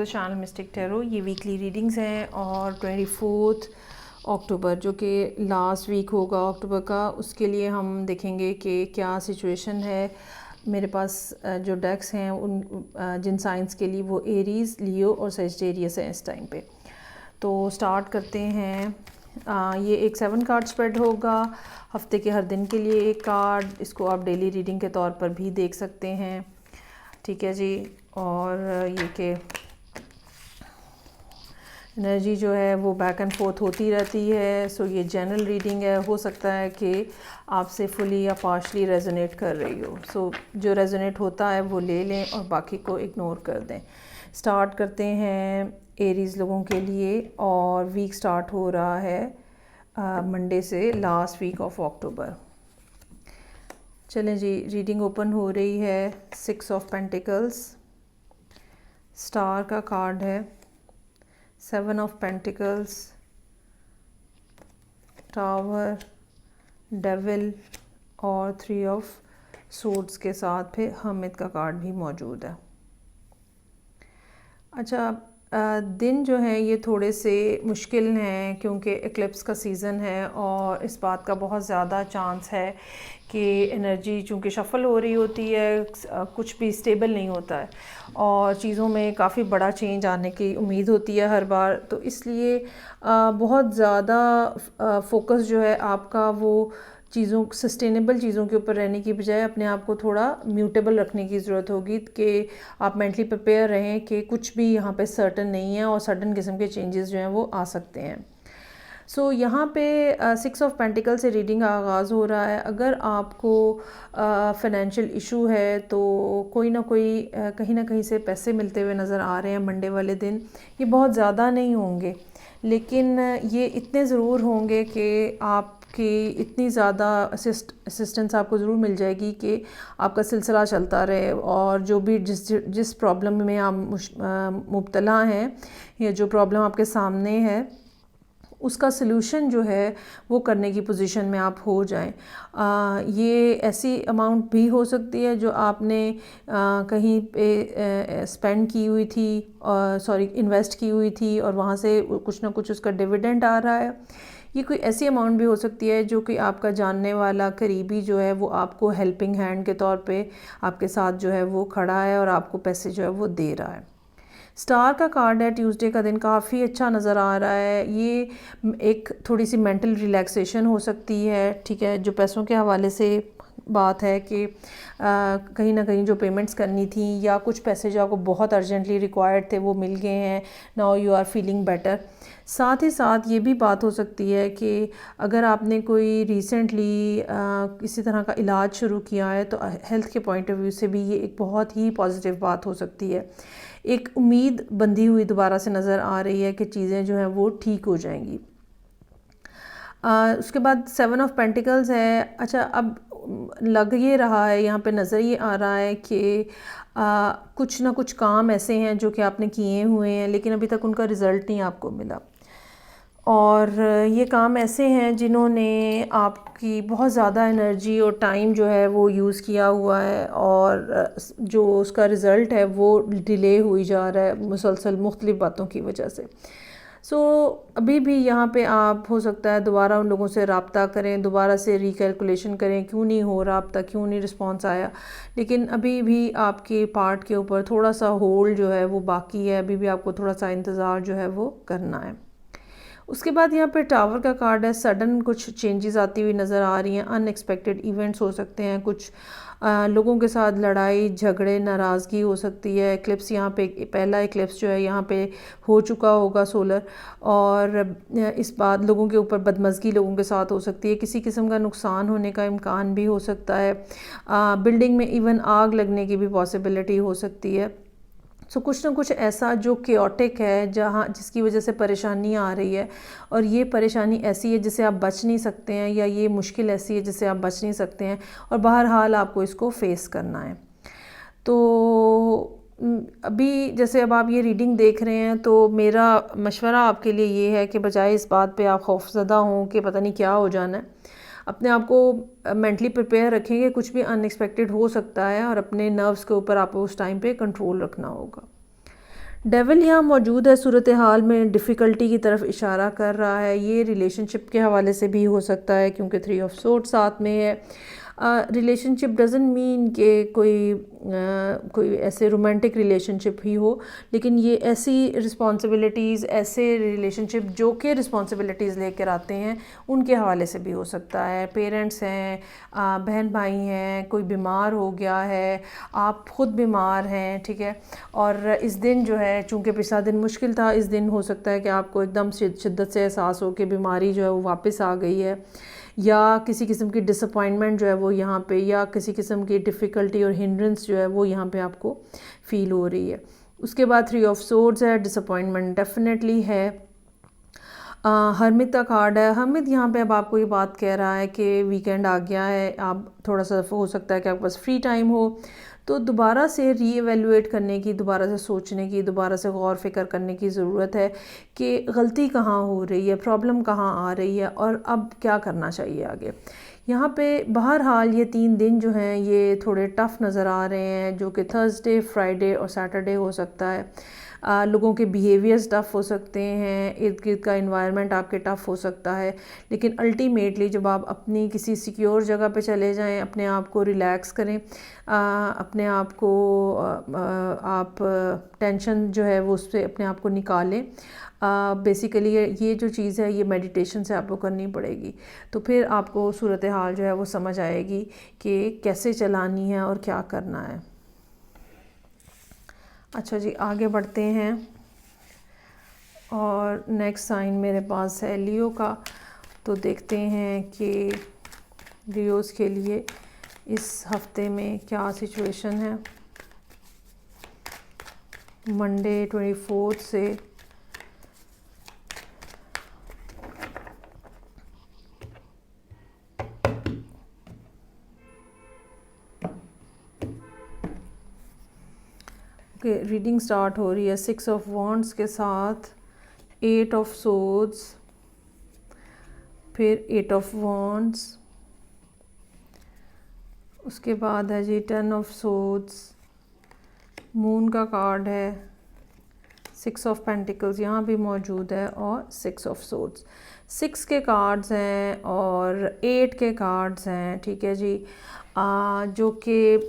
The channel mistake tarot. ये weekly readings हैं और 24 अक्टूबर जो कि लास्ट वीक होगा अक्टूबर का, उसके लिए हम देखेंगे कि क्या सिचुएशन है। मेरे पास जो डेक्स हैं उन जिन साइंस के लिए वो एरीज़, लियो और सेजिटेरियस है इस टाइम पे। तो स्टार्ट करते हैं। ये एक 7 कार्ड स्प्रेड होगा, हफ्ते के हर दिन के लिए एक कार्ड। इसको आप डेली रीडिंग के तौर पर भी देख सकते हैं, ठीक है जी। और ये कि एनर्जी जो है वो बैक एंड फोर्थ होती रहती है। सो ये जनरल रीडिंग है, हो सकता है कि आपसे फुली या पार्शली रेजोनेट कर रही हो। सो जो रेजोनेट होता है वो ले लें और बाकी को इग्नोर कर दें। स्टार्ट करते हैं एरीज़ लोगों के लिए और वीक स्टार्ट हो रहा है मंडे से लास्ट वीक ऑफ अक्टूबर। चलें जी, रीडिंग ओपन हो रही है। 6 ऑफ पेंटिकल्स, स्टार का कार्ड है, 7 ऑफ पेंटिकल्स, टावर, डेविल और 3 ऑफ सोर्ड्स के साथ फिर हमिद का कार्ड भी मौजूद है। अच्छा, दिन जो हैं ये थोड़े से मुश्किल हैं क्योंकि एक्लिप्स का सीज़न है और इस बात का बहुत ज़्यादा चांस है कि एनर्जी चूँकि शफ़ल हो रही होती है, कुछ भी स्टेबल नहीं होता है और चीज़ों में काफ़ी बड़ा चेंज आने की उम्मीद होती है हर बार। तो इसलिए बहुत ज़्यादा फोकस जो है आपका वो चीज़ों, सस्टेनेबल चीज़ों के ऊपर रहने की बजाय अपने आप को थोड़ा म्यूटेबल रखने की ज़रूरत होगी कि आप मेंटली प्रिपेयर रहें कि कुछ भी यहाँ पे सर्टन नहीं है और सडन किस्म के चेंजेस जो हैं वो आ सकते हैं। सो यहाँ पे 6 ऑफ पेंटिकल से रीडिंग का आगाज़ हो रहा है। अगर आपको फाइनेंशियल इशू है तो कोई ना कोई कहीं ना कहीं से पैसे मिलते हुए नज़र आ रहे हैं मंडे वाले दिन। ये बहुत ज़्यादा नहीं होंगे लेकिन ये इतने ज़रूर होंगे कि आपकी इतनी ज़्यादा असिस्टेंस आपको ज़रूर मिल जाएगी कि आपका सिलसिला चलता रहे और जो भी जिस प्रॉब्लम में आप मुब्तला हैं या जो प्रॉब्लम आपके सामने है उसका सलूशन जो है वो करने की पोजीशन में आप हो जाएं। ये ऐसी अमाउंट भी हो सकती है जो आपने कहीं पे स्पेंड की हुई थी, सॉरी इन्वेस्ट की हुई थी और वहाँ से कुछ ना कुछ उसका डिविडेंड आ रहा है। ये कोई ऐसी अमाउंट भी हो सकती है जो कि आपका जानने वाला करीबी जो है वो आपको हेल्पिंग हैंड के तौर पे आपके साथ जो है वो खड़ा है और आपको पैसे जो है वो दे रहा है। स्टार का कार्ड है, ट्यूसडे का दिन काफ़ी अच्छा नज़र आ रहा है। ये एक थोड़ी सी मेंटल रिलैक्सेशन हो सकती है, ठीक है। जो पैसों के हवाले से बात है कि कहीं ना कहीं जो पेमेंट्स करनी थी या कुछ पैसे जो आपको बहुत अर्जेंटली रिक्वायर्ड थे वो मिल गए हैं, now you are feeling better. साथ ही साथ ये भी बात हो सकती है कि अगर आपने कोई रिसेंटली किसी तरह का इलाज शुरू किया है तो हेल्थ के पॉइंट ऑफ व्यू से भी ये एक बहुत ही पॉजिटिव बात हो सकती है। एक उम्मीद बंधी हुई दोबारा से नज़र आ रही है कि चीज़ें जो हैं वो ठीक हो जाएंगी। उसके बाद 7 ऑफ पेंटिकल्स है। अच्छा, अब लग ये रहा है, यहाँ पे नज़र ये आ रहा है कि कुछ ना कुछ काम ऐसे हैं जो कि आपने किए हुए हैं लेकिन अभी तक उनका रिज़ल्ट नहीं आपको मिला और ये काम ऐसे हैं जिन्होंने आपकी बहुत ज़्यादा एनर्जी और टाइम जो है वो यूज़ किया हुआ है और जो उसका रिज़ल्ट है वो डिले हुई जा रहा है मुसलसल मुख्तलिफ़ बातों की वजह से। सो अभी भी यहाँ पे आप हो सकता है दोबारा उन लोगों से रब्ता करें, दोबारा से रिकैलकुलेशन करें क्यों नहीं हो रब्ता, क्यों नहीं रिस्पॉन्स आया। लेकिन अभी भी आपके पार्ट के ऊपर थोड़ा सा होल्ड जो है वो बाकी है, अभी भी आपको थोड़ा सा इंतज़ार जो है वो करना है। उसके बाद यहाँ पे टावर का कार्ड है। सडन कुछ चेंजेस आती हुई नज़र आ रही हैं, अनएक्सपेक्टेड इवेंट्स हो सकते हैं, कुछ लोगों के साथ लड़ाई झगड़े नाराज़गी हो सकती है। एक्लिप्स यहाँ पे पहला एक्लिप्स जो है यहाँ पे हो चुका होगा सोलर और इस बात लोगों के ऊपर बदमज़गी लोगों के साथ हो सकती है, किसी किस्म का नुकसान होने का इम्कान भी हो सकता है। बिल्डिंग में इवन आग लगने की भी पॉसिबिलिटी हो सकती है। सो कुछ ना कुछ ऐसा जो केओटिक है जहाँ जिसकी वजह से परेशानी आ रही है और ये परेशानी ऐसी है जिससे आप बच नहीं सकते हैं या ये मुश्किल ऐसी है जिससे आप बच नहीं सकते हैं और बहरहाल आपको इसको फेस करना है। तो अभी जैसे अब आप ये रीडिंग देख रहे हैं तो मेरा मशवरा आपके लिए ये है कि बजाय इस बात पे आप खौफज़दा हों कि पता नहीं क्या हो जाना है, अपने आप को मेंटली प्रिपेयर रखेंगे, कुछ भी अनएक्सपेक्टेड हो सकता है और अपने नर्व्स के ऊपर आपको उस टाइम पे कंट्रोल रखना होगा। डेविल यहाँ मौजूद है, सूरत हाल में डिफ़िकल्टी की तरफ इशारा कर रहा है। ये रिलेशनशिप के हवाले से भी हो सकता है क्योंकि 3 ऑफ सोर्ड्स साथ में है। रिलेशनशिप डजंट मीन कि कोई ऐसे रोमांटिक रिलेशनशिप ही हो, लेकिन ये ऐसी रिस्पॉन्सिबिलिटीज़, ऐसे रिलेशनशिप जो कि रिस्पॉन्सिबिलिटीज़ लेकर आते हैं, उनके हवाले से भी हो सकता है। पेरेंट्स हैं, बहन भाई हैं, कोई बीमार हो गया है, आप ख़ुद बीमार हैं, ठीक है। और इस दिन जो है, चूँकि पिछला दिन मुश्किल था, इस दिन हो सकता है कि आपको एकदम शिद्दत से एहसास हो कि बीमारी जो है वो वापस आ गई है, या किसी किस्म की डिसअपॉइंटमेंट जो है वो यहाँ पे, या किसी किस्म की डिफ़िकल्टी और हिंड्रेंस जो है वो यहाँ पे आपको फ़ील हो रही है। उसके बाद 3 ऑफ सोर्ड्स है, डिसअपॉइंटमेंट डेफिनेटली है। हरमित का कार्ड है। हरमित यहाँ पे अब आपको ये बात कह रहा है कि वीकेंड आ गया है, आप थोड़ा सा हो सकता है कि आपके पास फ्री टाइम हो, तो दोबारा से रीएवैल्यूएट करने की, दोबारा से सोचने की, दोबारा से गौर फिक्र करने की ज़रूरत है कि गलती कहाँ हो रही है, प्रॉब्लम कहाँ आ रही है और अब क्या करना चाहिए आगे। यहाँ पे बहरहाल ये 3 दिन जो हैं ये थोड़े टफ़ नज़र आ रहे हैं, जो कि थर्सडे, फ्राइडे और सैटरडे हो सकता है। लोगों के बिहेवियर्स टफ़ हो सकते हैं, इर्द गिर्द का इन्वायरमेंट आपके टफ़ हो सकता है, लेकिन अल्टीमेटली जब आप अपनी किसी सिक्योर जगह पे चले जाएं, अपने आप को रिलैक्स करें, अपने आप को आप टेंशन जो है वो उससे अपने आप को निकालें। बेसिकली ये जो चीज़ है ये मेडिटेशन से आपको करनी पड़ेगी, तो फिर आपको सूरत हाल जो है वो समझ आएगी कि कैसे चलानी है और क्या करना है। अच्छा जी, आगे बढ़ते हैं और नेक्स्ट साइन मेरे पास है लियो का। तो देखते हैं कि लियोस के लिए इस हफ्ते में क्या सिचुएशन है। मंडे 24 से रीडिंग स्टार्ट हो रही है 6 ऑफ वॉन्ड्स के साथ, 8 ऑफ सोर्ड्स, फिर 8 ऑफ वॉन्ड्स, उसके बाद है जी 10 ऑफ सोर्ड्स, मून का कार्ड है, 6 ऑफ पेंटिकल्स यहाँ भी मौजूद है और 6 ऑफ सोर्ड्स। 6 के कार्ड्स हैं और 8 के कार्ड्स हैं, ठीक है जी। जो कि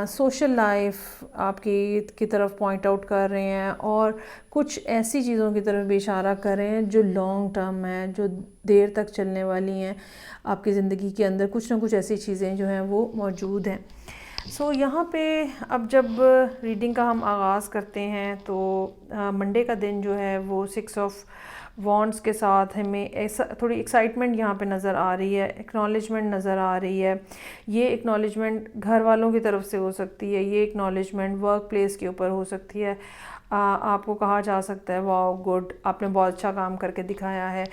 सोशल लाइफ आपकी की तरफ पॉइंट आउट कर रहे हैं और कुछ ऐसी चीज़ों की तरफ भी इशारा कर रहे हैं जो लॉन्ग टर्म है, जो देर तक चलने वाली हैं। आपकी ज़िंदगी के अंदर कुछ ना कुछ ऐसी चीज़ें जो हैं वो मौजूद हैं। सो यहाँ पे अब जब रीडिंग का हम आगाज़ करते हैं तो मंडे का दिन जो है वो 6 ऑफ वॉन्ड्स के साथ हमें ऐसा थोड़ी एक्साइटमेंट यहाँ पे नज़र आ रही है, एक्नॉलेजमेंट नज़र आ रही है। ये एक्नॉलेजमेंट घर वालों की तरफ से हो सकती है, ये एक्नॉलेजमेंट वर्क प्लेस के ऊपर हो सकती है। आपको कहा जा सकता है वाओ गुड, आपने बहुत अच्छा काम करके दिखाया है,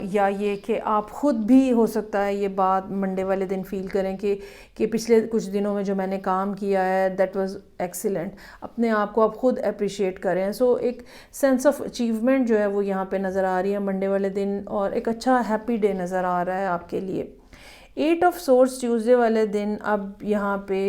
या ये कि आप ख़ुद भी हो सकता है ये बात मंडे वाले दिन फ़ील करें कि पिछले कुछ दिनों में जो मैंने काम किया है दैट वाज एक्सीलेंट, अपने आप को आप ख़ुद अप्रिशिएट करें। सो एक सेंस ऑफ अचीवमेंट जो है वो यहाँ पे नज़र आ रही है मंडे वाले दिन, और एक अच्छा हैप्पी डे नज़र आ रहा है आपके लिए। 8 ऑफ सोर्ड्स ट्यूसडे वाले दिन अब यहाँ पे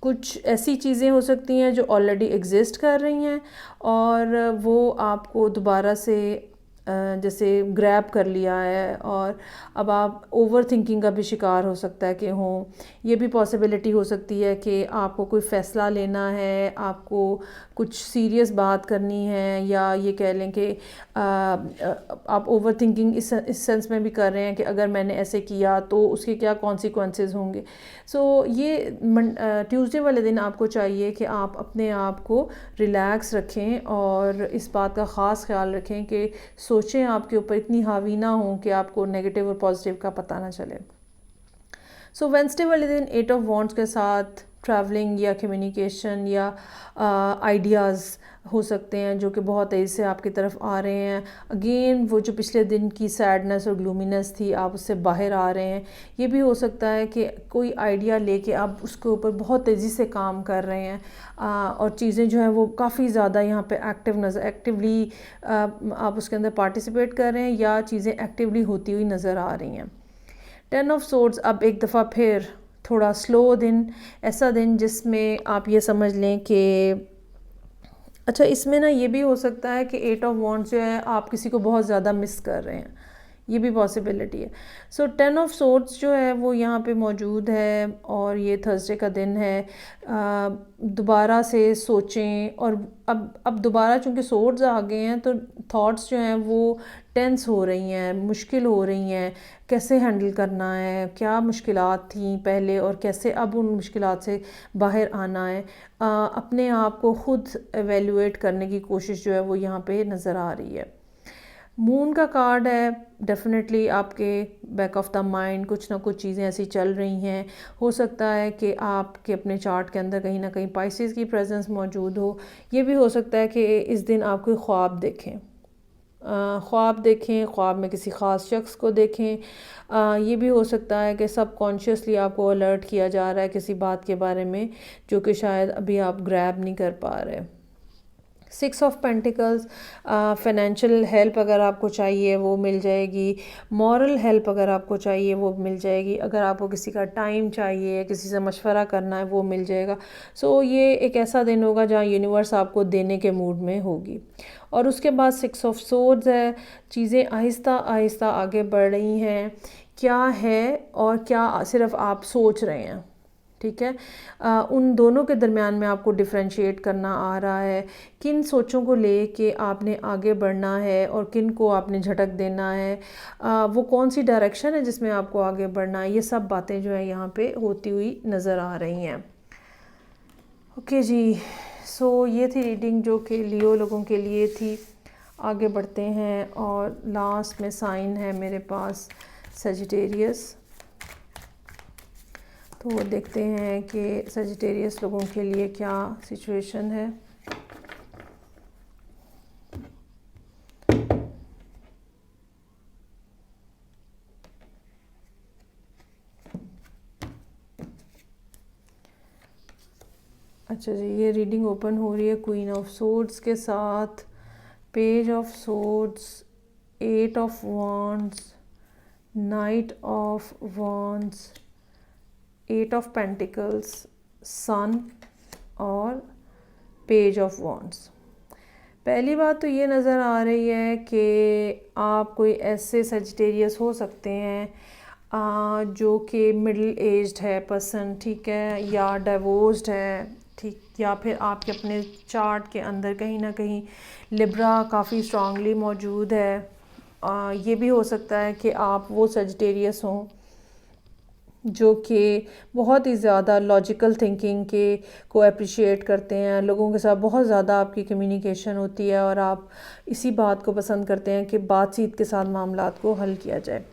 कुछ ऐसी चीज़ें हो सकती हैं जो ऑलरेडी एग्जिस्ट कर रही हैं और वो आपको दोबारा से जैसे ग्रैब कर लिया है, और अब आप ओवर थिंकिंग का भी शिकार हो सकता है कि हो। ये भी पॉसिबिलिटी हो सकती है कि आपको कोई फ़ैसला लेना है, आपको कुछ सीरियस बात करनी है, या ये कह लें कि आप ओवर थिंकिंग इस सेंस में भी कर रहे हैं कि अगर मैंने ऐसे किया तो उसके क्या कॉन्सिक्वेंसेस होंगे। सो ये ट्यूसडे वाले दिन आपको चाहिए कि आप अपने आप को रिलैक्स रखें और इस बात का ख़ास ख्याल रखें कि सोचें आपके ऊपर इतनी हावी ना हो कि आपको नेगेटिव और पॉजिटिव का पता ना चले। सो वेंसडे वाले दिन 8 ऑफ वॉन्ड्स के साथ ट्रैवलिंग या कम्युनिकेशन या आइडियाज़ हो सकते हैं जो कि बहुत तेज़ी से आपकी तरफ आ रहे हैं। अगेन वो जो पिछले दिन की सैडनेस और ग्लूमीनेस थी, आप उससे बाहर आ रहे हैं। ये भी हो सकता है कि कोई आइडिया लेके आप उसके ऊपर बहुत तेज़ी से काम कर रहे हैं और चीज़ें जो हैं वो काफ़ी ज़्यादा यहाँ पे एक्टिवली आप उसके अंदर पार्टिसिपेट कर रहे हैं या चीज़ें एक्टिवली होती हुई नज़र आ रही हैं। 10 ऑफ सोर्ड्स अब एक दफ़ा फिर थोड़ा स्लो दिन, ऐसा दिन जिसमें आप ये समझ लें कि अच्छा, इसमें ना ये भी हो सकता है कि 8 ऑफ वॉन्ड्स जो है आप किसी को बहुत ज़्यादा मिस कर रहे हैं, ये भी पॉसिबिलिटी है। सो 10 ऑफ सोर्ड्स जो है वो यहाँ पे मौजूद है और ये थर्सडे का दिन है। दोबारा से सोचें, और अब दोबारा चूँकि सोर्ड्स आ गए हैं तो थॉट्स जो हैं वो टेंस हो रही हैं, मुश्किल हो रही हैं, कैसे हैंडल करना है, क्या मुश्किलात थी पहले और कैसे अब उन मुश्किलात से बाहर आना है। अपने आप को ख़ुद एवेल्युएट करने की कोशिश जो है वो यहाँ पे नज़र आ रही है। मून का कार्ड है, डेफिनेटली आपके बैक ऑफ द माइंड कुछ ना कुछ चीज़ें ऐसी चल रही हैं। हो सकता है कि आपके अपने चार्ट के अंदर कहीं ना कहीं पाइसेस की प्रेजेंस मौजूद हो। ये भी हो सकता है कि इस दिन आप कोई ख्वाब देखें, ख्वाब में किसी ख़ास शख्स को देखें। ये भी हो सकता है कि सबकॉन्शियसली आपको अलर्ट किया जा रहा है किसी बात के बारे में जो कि शायद अभी आप ग्रैब नहीं कर पा रहे। 6 ऑफ पेंटिकल्स, फाइनेंशियल हेल्प अगर आपको चाहिए वो मिल जाएगी, मॉरल हेल्प अगर आपको चाहिए वो मिल जाएगी, अगर आपको किसी का टाइम चाहिए, किसी से मशवरा करना है वो मिल जाएगा। सो ये एक ऐसा दिन होगा जहाँ यूनिवर्स आपको देने के मूड में होगी। और उसके बाद 6 ऑफ सोर्ड्स है, चीज़ें आहिस्ता आहिस्ता आगे बढ़ रही हैं, क्या है और क्या सिर्फ आप सोच रहे हैं, ठीक है। उन दोनों के दरमियान में आपको डिफरेंशिएट करना आ रहा है, किन सोचों को ले के आपने आगे बढ़ना है और किन को आपने झटक देना है, वो कौन सी डायरेक्शन है जिसमें आपको आगे बढ़ना है। ये सब बातें जो है यहाँ पे होती हुई नज़र आ रही हैं। ओके जी, सो ये थी रीडिंग जो कि लियो लोगों के लिए थी। आगे बढ़ते हैं और लास्ट में साइन है मेरे पास सजिटेरियस। तो देखते हैं कि सजिटेरियस लोगों के लिए क्या सिचुएशन है। अच्छा जी, ये रीडिंग ओपन हो रही है क्वीन ऑफ सोर्ड्स के साथ, page of swords, 8 of wands, knight of wands, 8 of pentacles, sun और पेज ऑफ वॉन्ड्स। पहली बात तो ये नज़र आ रही है कि आप कोई ऐसे सजिटेरियस हो सकते हैं जो कि मिडिल एज्ड है पर्सन, ठीक है, या डिवोर्स्ड है, ठीक, या फिर आपके अपने चार्ट के अंदर कहीं ना कहीं लिब्रा काफ़ी स्ट्रांगली मौजूद है। ये भी हो सकता है कि आप वो सजिटेरियस हों जो कि बहुत ही ज़्यादा लॉजिकल थिंकिंग के को अप्रिशिएट करते हैं, लोगों के साथ बहुत ज़्यादा आपकी कम्युनिकेशन होती है और आप इसी बात को पसंद करते हैं कि बातचीत के साथ मामलात को हल किया जाए।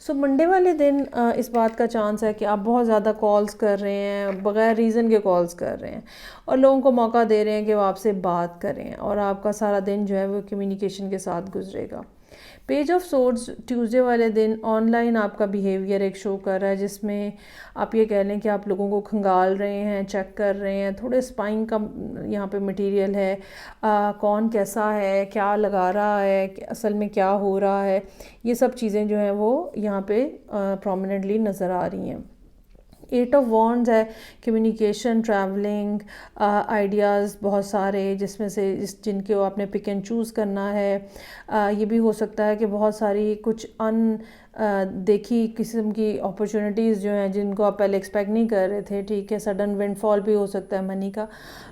सो मंडे वाले दिन इस बात का चांस है कि आप बहुत ज़्यादा कॉल्स कर रहे हैं, बग़ैर रीज़न के कॉल्स कर रहे हैं और लोगों को मौका दे रहे हैं कि वो आपसे बात करें और आपका सारा दिन जो है वो कम्युनिकेशन के साथ गुजरेगा। पेज ऑफ सोर्ड्स ट्यूसडे वाले दिन ऑनलाइन आपका बिहेवियर एक शो कर रहा है जिसमें आप ये कह लें कि आप लोगों को खंगाल रहे हैं, चेक कर रहे हैं, थोड़े स्पाइंग का यहाँ पे मटेरियल है। कौन कैसा है, क्या लगा रहा है, असल में क्या हो रहा है, ये सब चीज़ें जो हैं वो यहाँ पे प्रोमिनेंटली नज़र आ रही हैं। 8 ऑफ वॉन्ड्स है, कम्युनिकेशन, ट्रैवलिंग, आइडियाज़ बहुत सारे जिसमें से जिनको आपने पिक एंड चूज़ करना है। ये भी हो सकता है कि बहुत सारी कुछ देखी किस्म की अपॉर्चुनिटीज़ जो हैं जिनको आप पहले एक्सपेक्ट नहीं कर रहे थे, ठीक है, सडन विंडफॉल भी हो सकता है मनी का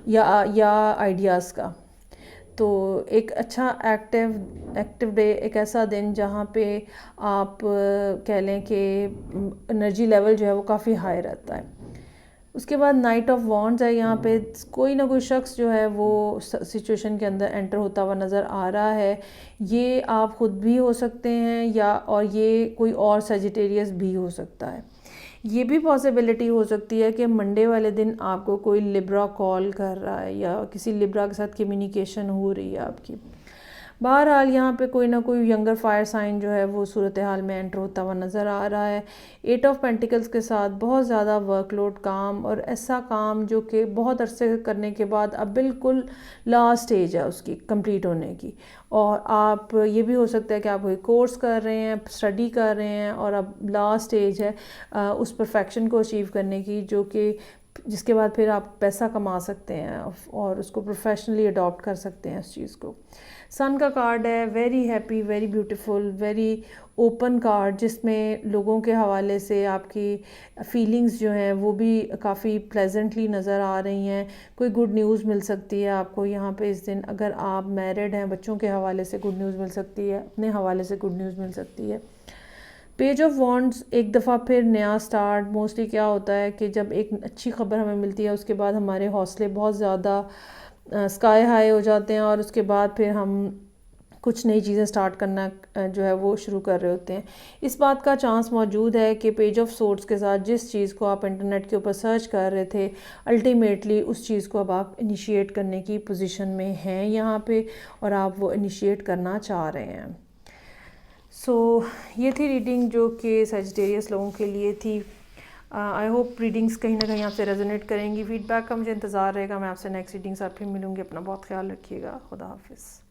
या आइडियाज़ का। तो एक अच्छा एक्टिव डे, एक ऐसा दिन जहाँ पे आप कह लें कि एनर्जी लेवल जो है वो काफ़ी हाई रहता है। उसके बाद नाइट ऑफ वॉन्ड्स है, यहाँ पे कोई ना कोई शख्स जो है वो सिचुएशन के अंदर एंटर होता हुआ नज़र आ रहा है। ये आप ख़ुद भी हो सकते हैं और ये कोई और सजिटेरियस भी हो सकता है। ये भी पॉसिबिलिटी हो सकती है कि मंडे वाले दिन आपको कोई लिब्रा कॉल कर रहा है या किसी लिब्रा के साथ कम्युनिकेशन हो रही है आपकी। बहरहाल यहाँ पे कोई ना कोई यंगर फायर साइन जो है वो सूरत हाल में एंटर होता हुआ नज़र आ रहा है। 8 ऑफ पेंटिकल्स के साथ बहुत ज़्यादा वर्कलोड काम, और ऐसा काम जो कि बहुत अरसे करने के बाद अब बिल्कुल लास्ट स्टेज है उसकी कंप्लीट होने की। और आप ये भी हो सकता है कि आप कोई कोर्स कर रहे हैं, स्टडी कर रहे हैं और अब लास्ट स्टेज है उस परफेक्शन को अचीव करने की, जो कि जिसके बाद फिर आप पैसा कमा सकते हैं और उसको प्रोफेशनली अडॉप्ट कर सकते हैं उस चीज़ को। सन का कार्ड है, very happy, very beautiful, very open card, जिसमें लोगों के हवाले से आपकी फीलिंग्स जो हैं वो भी काफ़ी प्लेजेंटली नज़र आ रही हैं। कोई गुड न्यूज़ मिल सकती है आपको यहाँ पे इस दिन। अगर आप मैरिड हैं, बच्चों के हवाले से गुड न्यूज़ मिल सकती है, अपने हवाले से गुड न्यूज़ मिल सकती है। पेज ऑफ वॉन्ड्स, एक दफ़ा फिर नया स्टार्ट। मोस्टली क्या होता है कि जब एक अच्छी खबर हमें मिलती है उसके बाद हमारे हौसले बहुत ज़्यादा स्काई हाई हो जाते हैं और उसके बाद फिर हम कुछ नई चीज़ें स्टार्ट करना जो है वो शुरू कर रहे होते हैं। इस बात का चांस मौजूद है कि पेज ऑफ सोर्ड्स के साथ जिस चीज़ को आप इंटरनेट के ऊपर सर्च कर रहे थे, अल्टीमेटली उस चीज़ को अब आप इनिशिएट करने की पोजीशन में हैं यहाँ पे, और आप वो इनिशिएट करना चाह रहे हैं। सो ये थी रीडिंग जो कि सजिटेरियस लोगों के लिए थी। आई होप रीडिंग्स कहीं ना कहीं आपसे रेजोनेट करेंगी। फीडबैक का मुझे इंतज़ार रहेगा। मैं आपसे नेक्स्ट रीडिंग साथ फिर मिलूँगी। अपना बहुत ख्याल रखिएगा। खुदा हाफिज़।